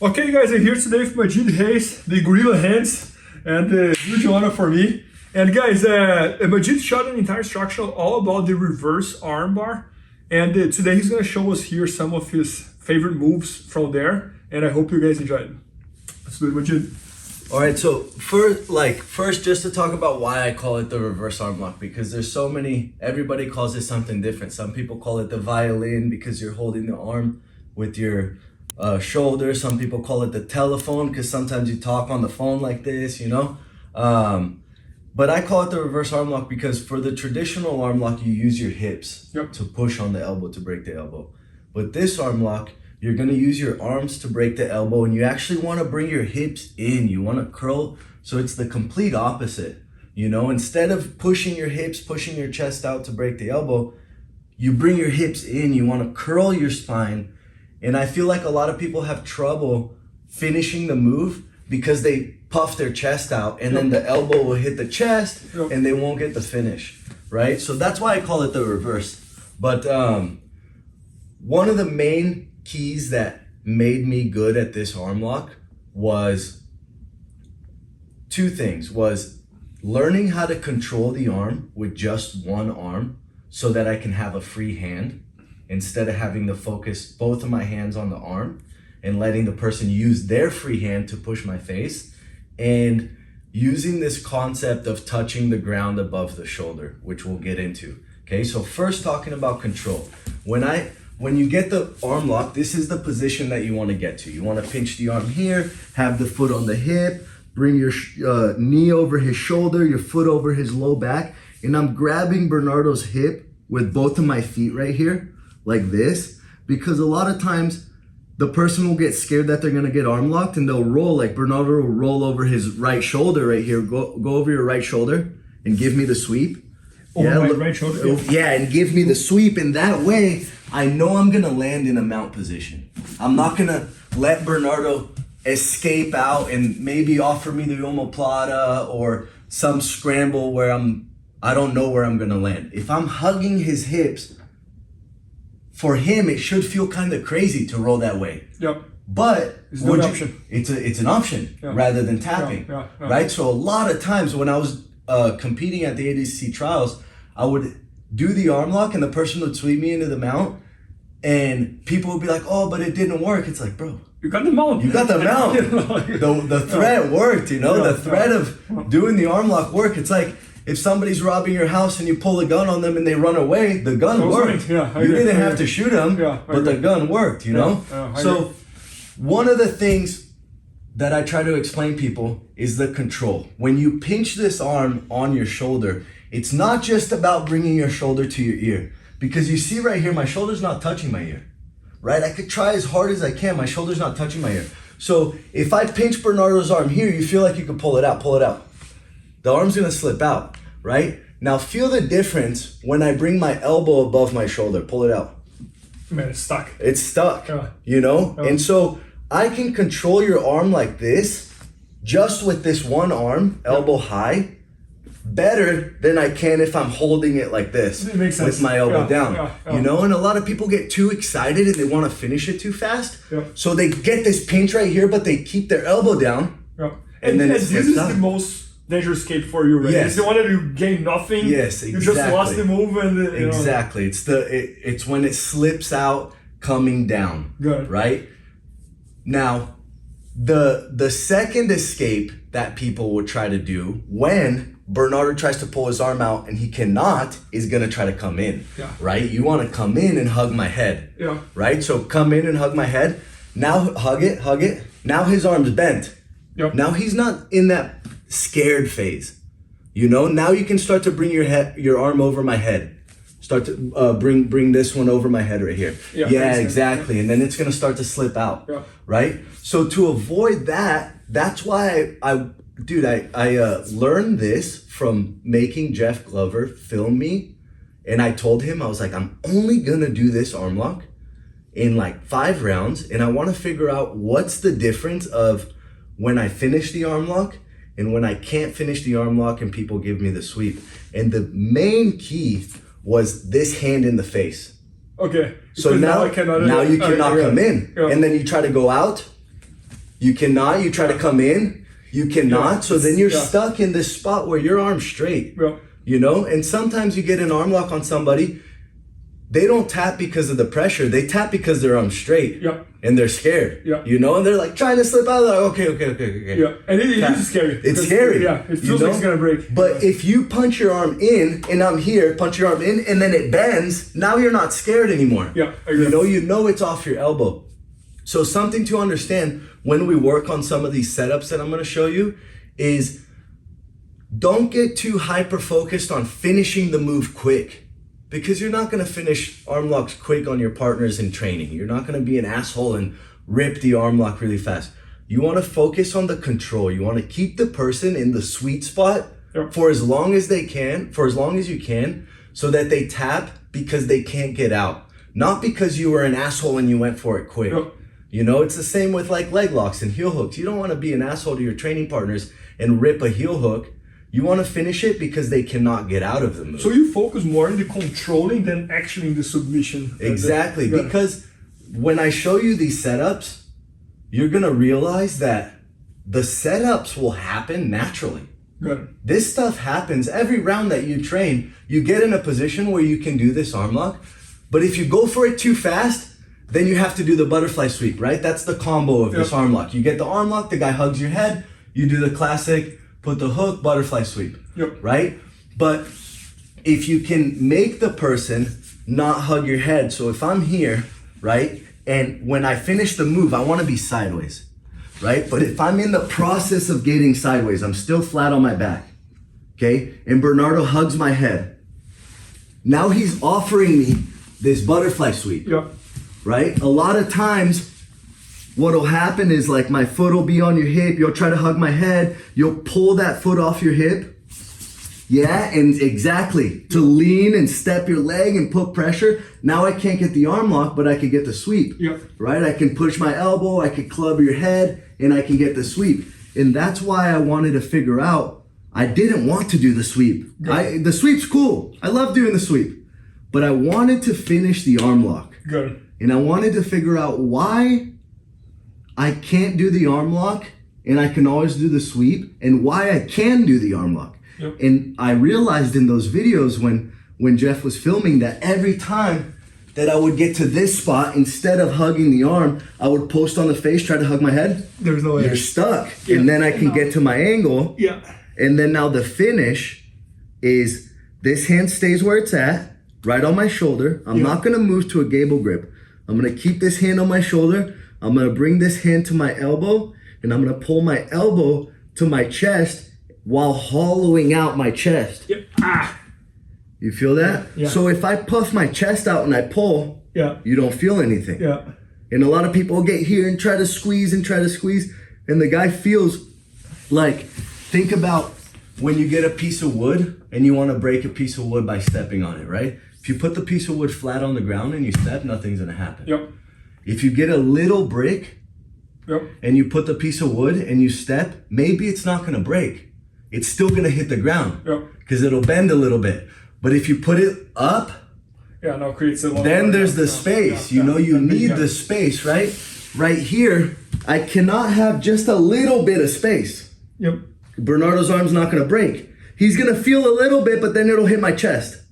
Okay guys, I'm here today with Magid Hage, the gorilla hands, and huge honor for me. And guys, Magid shot an entire instructional all about the reverse armbar, and today he's gonna show us here some of his favorite moves from there, and I hope you guys enjoy it. Let's do it, Magid. All right, so first just to talk about why I call it the reverse arm lock, because there's so many, everybody calls it something different. Some people call it the violin because you're holding the arm with your shoulder. Some people call it the telephone because sometimes you talk on the phone like this, you know? But I call it the reverse arm lock because for the traditional arm lock, you use your hips to push on the elbow to break the elbow. But this arm lock, you're gonna use your arms to break the elbow, and you actually wanna bring your hips in. You wanna curl, so it's the complete opposite. You know, instead of pushing your hips, pushing your chest out to break the elbow, you bring your hips in, you wanna curl your spine. And I feel like a lot of people have trouble finishing the move because they puff their chest out and then the elbow will hit the chest and they won't get the finish, right? So that's why I call it the reverse. But one of the main keys that made me good at this arm lock was two things. Was learning how to control the arm with just one arm so that I can have a free hand, instead of having to focus both of my hands on the arm and letting the person use their free hand to push my face, and using this concept of touching the ground above the shoulder, which we'll get into. Okay, so first talking about control. When you get the arm lock, this is the position that you want to get to. You want to pinch the arm here, have the foot on the hip, bring your knee over his shoulder, your foot over his low back, and I'm grabbing Bernardo's hip with both of my feet right here, like this, because a lot of times the person will get scared that they're gonna get arm locked and they'll roll, like Bernardo will roll over his right shoulder right here. Go over your right shoulder and give me the sweep. Over my right shoulder? Yeah, and give me the sweep, and that way I know I'm gonna land in a mount position. I'm not gonna let Bernardo escape out and maybe offer me the omoplata or some scramble where I don't know where I'm gonna land. If I'm hugging his hips, for him, it should feel kind of crazy to roll that way. Yep. But it's an option. It's an option rather than tapping, right? So a lot of times when I was competing at the ADCC trials, I would do the arm lock and the person would sweep me into the mount, and people would be like, "Oh, but it didn't work." It's like, bro, you got the mount. You got the mount. The threat worked, you know. The threat of doing the arm lock worked. It's like, if somebody's robbing your house and you pull a gun on them and they run away, the gun worked. You didn't have to shoot them, but the gun worked, you know? So one of the things that I try to explain people is the control. When you pinch this arm on your shoulder, it's not just about bringing your shoulder to your ear. Because you see right here, my shoulder's not touching my ear, right? I could try as hard as I can, my shoulder's not touching my ear. So if I pinch Bernardo's arm here, you feel like you could pull it out, The arm's gonna slip out, right? Now feel the difference when I bring my elbow above my shoulder, pull it out. Man, it's stuck. It's stuck, you know? And so I can control your arm like this, just with this one arm, elbow high, better than I can if I'm holding it like this, it makes sense. With my elbow down, you know? And a lot of people get too excited and they wanna finish it too fast. So they get this pinch right here, but they keep their elbow down. And then this is the most dangerous escape for you, right? It's the one that you gain nothing. Yes, exactly. You just lost the move, and exactly. It's when it slips out coming down. Good. Right? Now, the second escape that people would try to do when Bernardo tries to pull his arm out and he cannot is gonna try to come in. Right? You want to come in and hug my head. Right? So come in and hug my head. Now hug it. Now his arm's bent. Now he's not in that scared phase, you know. Now you can start to bring your arm over my head. Start to bring this one over my head right here. Exactly. And then it's gonna start to slip out, right? So to avoid that, that's why I learned this from making Jeff Glover film me, and I told him, I was like, I'm only gonna do this arm lock in like 5 rounds, and I want to figure out what's the difference of when I finish the arm lock and when I can't finish the arm lock and people give me the sweep. And the main key was this hand in the face. Okay. So now you cannot come in. And then you try to go out You cannot. You try to come in. You cannot. So then you're stuck in this spot where your arm's straight. Yeah. You know? And sometimes you get an arm lock on somebody. They don't tap because of the pressure. They tap because their arm's straight. Yeah. And they're scared. Yeah. You know? And they're like trying to slip out. They're like, okay. Yeah. And it is scary. It's scary. Yeah. It feels like it's going to break. But if you punch your arm in, and I'm here, punch your arm in, and then it bends, now you're not scared anymore. Yeah. I agree. You know it's off your elbow. So something to understand when we work on some of these setups that I'm going to show you is don't get too hyper focused on finishing the move quick, because you're not going to finish arm locks quick on your partners in training. You're not going to be an asshole and rip the arm lock really fast. You want to focus on the control. You want to keep the person in the sweet spot for as long as they can, for as long as you can, so that they tap because they can't get out. Not because you were an asshole and you went for it quick. You know, it's the same with like leg locks and heel hooks. You don't want to be an asshole to your training partners and rip a heel hook. You want to finish it because they cannot get out of the move. So you focus more in the controlling than actually in the submission. Exactly, because when I show you these setups, you're going to realize that the setups will happen naturally. This stuff happens every round that you train. You get in a position where you can do this arm lock, but if you go for it too fast, then you have to do the butterfly sweep, right? That's the combo of this arm lock. You get the arm lock, the guy hugs your head, you do the classic, put the hook, butterfly sweep, right? But if you can make the person not hug your head, so if I'm here, right? And when I finish the move, I want to be sideways, right? But if I'm in the process of getting sideways, I'm still flat on my back, okay? And Bernardo hugs my head. Now he's offering me this butterfly sweep, right? A lot of times, what'll happen is like my foot will be on your hip, you'll try to hug my head, you'll pull that foot off your hip. Yeah, and exactly, to lean and step your leg and put pressure. Now I can't get the arm lock, but I can get the sweep, right? I can push my elbow, I can club your head, and I can get the sweep. And that's why I wanted to figure out, I didn't want to do the sweep. The sweep's cool, I love doing the sweep, but I wanted to finish the arm lock. And I wanted to figure out why I can't do the arm lock and I can always do the sweep, and why I can do the arm lock. And I realized in those videos when Jeff was filming that every time that I would get to this spot, instead of hugging the arm, I would post on the face, try to hug my head. There's no way. You're stuck. And then I can get to my angle. And then now the finish is this hand stays where it's at, right on my shoulder. I'm not gonna move to a gable grip. I'm gonna keep this hand on my shoulder. I'm gonna bring this hand to my elbow, and I'm gonna pull my elbow to my chest while hollowing out my chest. You feel that? So if I puff my chest out and I pull, you don't feel anything. And a lot of people get here and try to squeeze, and the guy feels like, think about when you get a piece of wood and you want to break a piece of wood by stepping on it, right? If you put the piece of wood flat on the ground and you step, nothing's gonna happen. If you get a little brick and you put the piece of wood and you step, maybe it's not gonna break. It's still gonna hit the ground because it'll bend a little bit. But if you put it up, then there's the space. You know, you need the space, right? Right here, I cannot have just a little bit of space. Bernardo's arm's not gonna break. He's gonna feel a little bit, but then it'll hit my chest.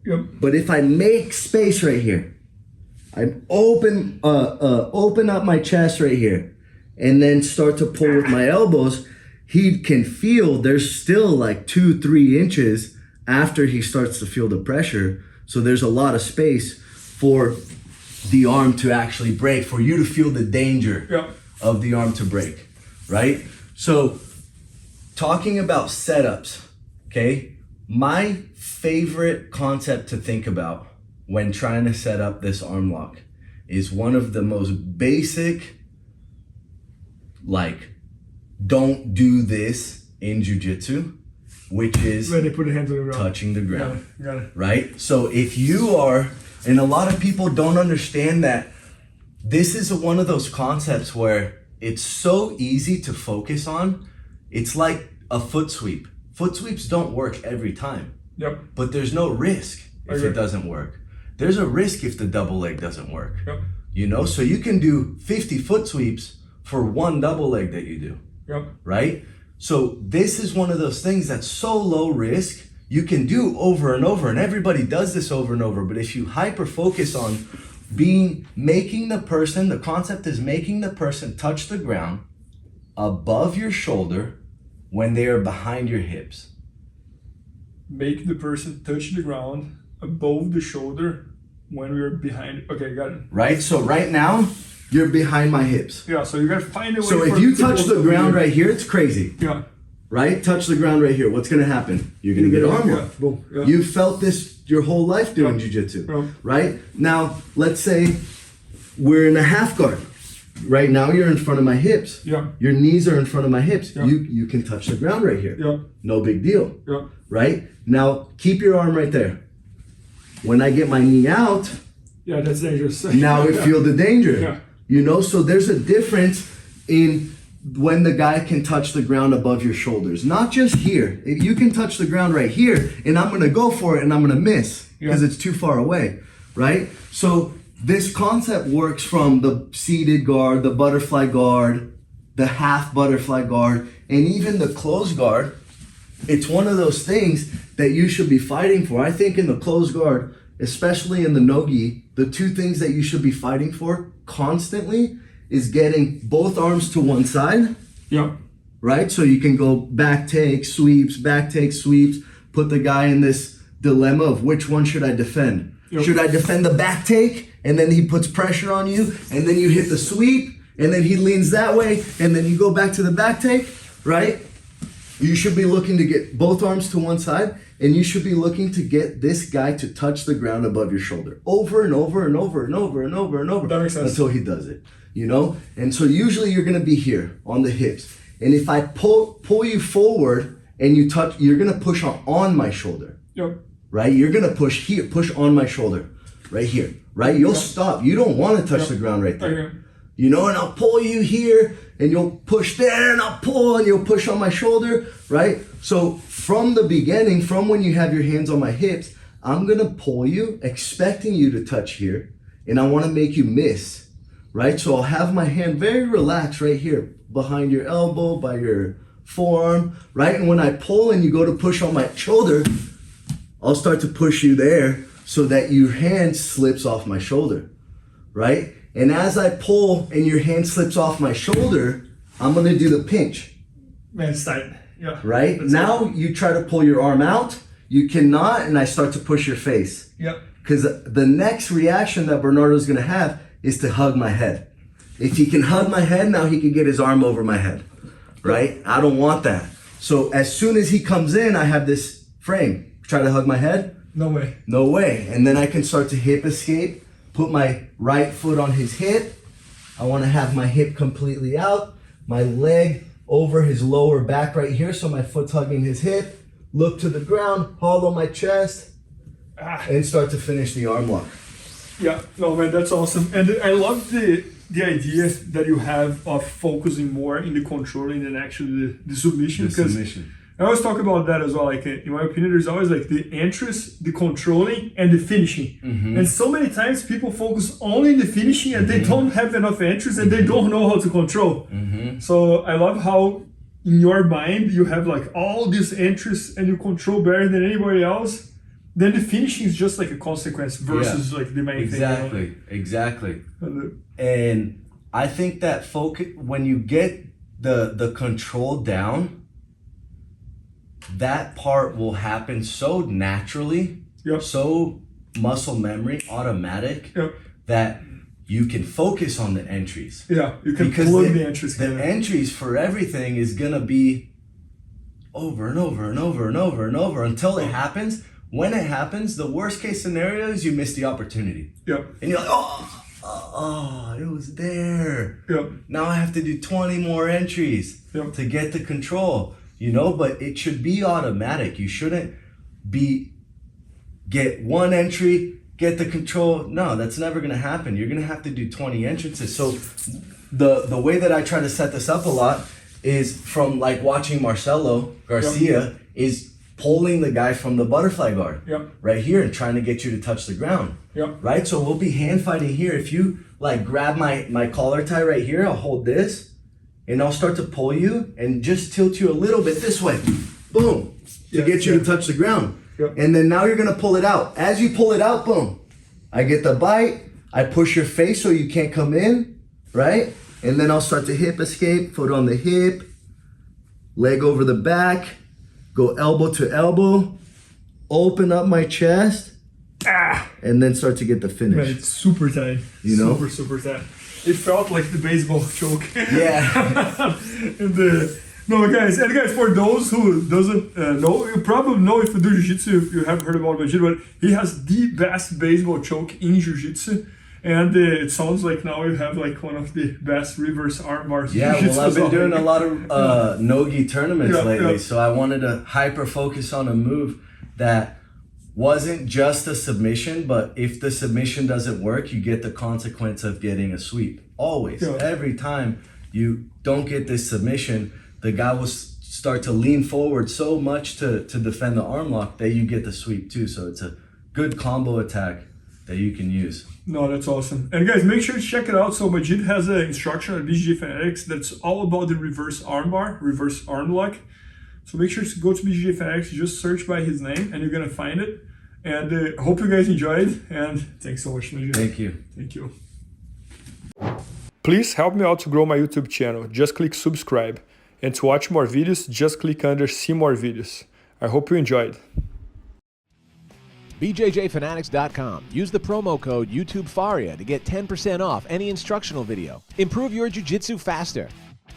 But if I make space right here, I open up my chest right here, and then start to pull with my elbows, he can feel there's still like 2-3 inches after he starts to feel the pressure. So there's a lot of space for the arm to actually break, for you to feel the danger of the arm to break, right? So talking about setups, okay? My favorite concept to think about when trying to set up this arm lock is one of the most basic, like, don't do this in jiu-jitsu, which is when they put their hands on the ground, touching the ground, right? So if you are, and a lot of people don't understand that this is one of those concepts where it's so easy to focus on. It's like a foot sweep. Foot sweeps don't work every time, but there's no risk if it doesn't work. There's a risk if the double leg doesn't work, you know? So you can do 50 foot sweeps for one double leg that you do, Yep. right? So this is one of those things that's so low risk, you can do over and over, and everybody does this over and over. But if you hyper focus on making the person, the concept is making the person touch the ground above your shoulder when they are behind your hips. Make the person touch the ground above the shoulder when we're behind. Okay, got it. Right? So right now, you're behind my hips. Yeah, so you gotta find a way. So if you touch the ground right here, it's crazy. Yeah. Right? Touch the ground right here. What's gonna happen? You're gonna get arm lock. Boom. Yeah. You felt this your whole life doing jiu-jitsu. Yeah. Right? Now, let's say we're in a half guard. Right now you're in front of my hips. Yeah. Your knees are in front of my hips. Yeah. You can touch the ground right here. Yeah. No big deal. Yeah. Right? Now keep your arm right there. When I get my knee out, Yeah, that's dangerous. now we feel the danger. Yeah. You know, so there's a difference in when the guy can touch the ground above your shoulders. Not just here. If you can touch the ground right here, and I'm gonna go for it and I'm gonna miss because it's too far away, right? So this concept works from the seated guard, the butterfly guard, the half butterfly guard, and even the closed guard. It's one of those things that you should be fighting for. I think in the closed guard, especially in the no-gi, the two things that you should be fighting for constantly is getting both arms to one side, Yeah. right? So you can go back take, sweeps, put the guy in this dilemma of which one should I defend? Yep. Should I defend the back take and then he puts pressure on you and then you hit the sweep and then he leans that way and then you go back to the back take, right? You should be looking to get both arms to one side and you should be looking to get this guy to touch the ground above your shoulder over and over and over and over and over and over That makes sense. until he does it, you know? And so usually you're gonna be here on the hips. And if I pull you forward and you touch, you're gonna push on my shoulder, Yep. right? You're gonna push here, push on my shoulder, right here, right? You'll stop. You don't wanna touch the ground right there. Okay. You know, and I'll pull you here and you'll push there and I'll pull and you'll push on my shoulder, right? So from the beginning, from when you have your hands on my hips, I'm gonna pull you, expecting you to touch here, and I wanna make you miss, right? So I'll have my hand very relaxed right here, behind your elbow, by your forearm, right? And when I pull and you go to push on my shoulder, I'll start to push you there so that your hand slips off my shoulder, right? And as I pull and your hand slips off my shoulder, I'm gonna do the pinch, Man, it's tight. Yeah. right? That's Now you try to pull your arm out, you cannot, and I start to push your face. Yeah. Because the next reaction that Bernardo's gonna have is to hug my head. If he can hug my head, now he can get his arm over my head, right? I don't want that. So as soon as he comes in, I have this frame. Try to hug my head, No way. no way. And then I can start to hip escape, put my right foot on his hip. I wanna have my hip completely out, my leg over his lower back right here, so my foot's hugging his hip. Look to the ground, hollow my chest, and start to finish the arm lock. Yeah, no man, that's awesome. And I love the idea that you have of focusing more in the controlling than actually the submission. Because I always talk about that as well. Like in my opinion, there's always like the entrance, the controlling, and the finishing. And so many times people focus only in the finishing and they don't have enough entrance and they don't know how to control. So I love how in your mind you have like all this entrance and you control better than anybody else. Then the finishing is just like a consequence versus like the main thing. Exactly. And I think that focus, when you get the control down, that part will happen so naturally, so muscle memory, automatic, that you can focus on the entries. Yeah, you can because plug the entries. The entries for everything is gonna be over and over and over and over and over until it happens. When it happens, the worst case scenario is you miss the opportunity. And you're like, oh, it was there. Now I have to do 20 more entries to get the control. You know, but it should be automatic. You shouldn't get one entry, get the control. No, that's never gonna happen. You're gonna have to do 20 entrances. So the way that I try to set this up a lot is from like watching Marcelo Garcia is pulling the guy from the butterfly guard right here and trying to get you to touch the ground. Right? So we'll be hand fighting here. If you like grab my collar tie right here, I'll hold this and I'll start to pull you and just tilt you a little bit this way. Boom. To get you to touch the ground. Yep. And then now you're gonna pull it out. As you pull it out, boom. I get the bite. I push your face so you can't come in, right? And then I'll start to hip escape, foot on the hip, leg over the back, go elbow to elbow, open up my chest, and then start to get the finish. Man, it's super tight. You know? Super tight. It felt like the baseball choke. Yeah. No, guys, for those who doesn't know, you probably know if you do jiu-jitsu, if you haven't heard about Magid, but he has the best baseball choke in jiu-jitsu. And it sounds like now you have like one of the best reverse arm bars. Yeah, well, I've been doing a lot of no-gi tournaments lately, yeah. so I wanted to hyper-focus on a move that wasn't just a submission, but if the submission doesn't work, you get the consequence of getting a sweep. Always. Yeah. Every time you don't get this submission, the guy will start to lean forward so much to defend the arm lock that you get the sweep too. So it's a good combo attack that you can use. No, that's awesome. And guys, make sure to check it out. So Magid has an instruction at BJJ Fanatics that's all about the reverse armbar, reverse arm lock. So make sure to go to BJJ Fanatics, just search by his name and you're gonna find it. And I hope you guys enjoyed, and thanks so much, Magid. Thank you. Thank you. Please help me out to grow my YouTube channel. Just click subscribe. And to watch more videos, just click under see more videos. I hope you enjoyed. BJJFanatics.com. Use the promo code YouTubeFaria to get 10% off any instructional video. Improve your jiu-jitsu faster.